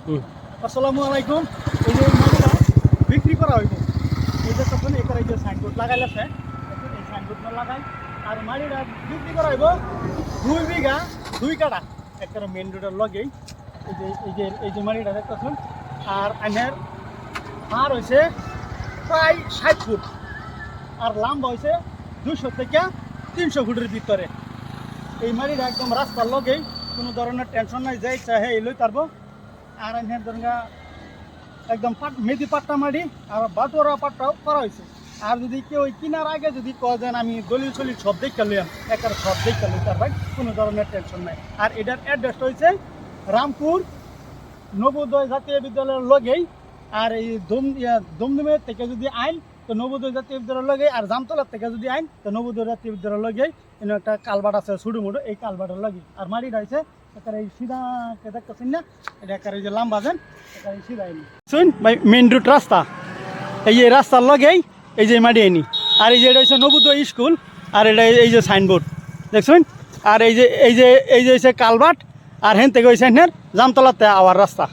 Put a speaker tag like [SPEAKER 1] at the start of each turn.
[SPEAKER 1] আসসালামু আলাইকুম। এই যে মাটিটা বিক্রি করা হইব, এই যে তখন এখানে এই যে সাইনবোর্ড লাগাইলেছে, এই সাইনবোর্ডটা লাগাই আর মাটিটা বিক্রি করা হইব 2 বিঘা 2 কাঠা একটা মেন রোডের লগেই। এই যে মাটিটা দেখতেছেন। আর আইনের আর হয়েছে প্রায় 60 ফুট আর লম্বা হয়েছে 200 থেকে 300 ফুটের ভিতরে। এই মাটিটা একদম রাস্তার লগেই, কোনো ধরনের টেনশন নাই, যাই চাহে এই লই পারবো। আর এখানে ধরেন একদম মেদি পাট্টা মাটি আর বাটোরা পাট্টাও করা হয়েছে। আর যদি কেউ কিনার আগে যদি কয় দেন আমি দলিল চলিল সব দেখতে লইয়াম, একটা সব দেখতে লই তার ভাই, কোনো ধরনের টেনশন নাই। আর এটার অ্যাড্রেসটা হয়েছে রামপুর নবোদয় জাতীয় বিদ্যালয়ের লগেই। আর এই দমদমের থেকে যদি আইন তো নবোদয় জাতীয় বিদ্যালয়ের লগেই, আর জামতলার থেকে যদি আইন তো নবোদয় জাতীয় বিদ্যালয়ের লগেই। এনে একটা কালভার্ট আছে ছোটো মোটো, এই কালভার্টের লগেই। আর মাটিটা হয়েছে এখানে এই সিধা দেখতেছেন না, এটা এখানে যে লাম্বা যান এখানে সিধা এনে শুন ভাই মেন রোড রাস্তা, এই যে রাস্তার লগেই এই যে মাটি আইনি। আর এই যে এটা হচ্ছে নবোদয় স্কুল, আর এটা এই যে সাইনবোর্ড দেখছেন। আর এই যে হচ্ছে কালভার্ট, আর হেন থেকে হয়েছে জামতলাতে আওয়ার রাস্তা।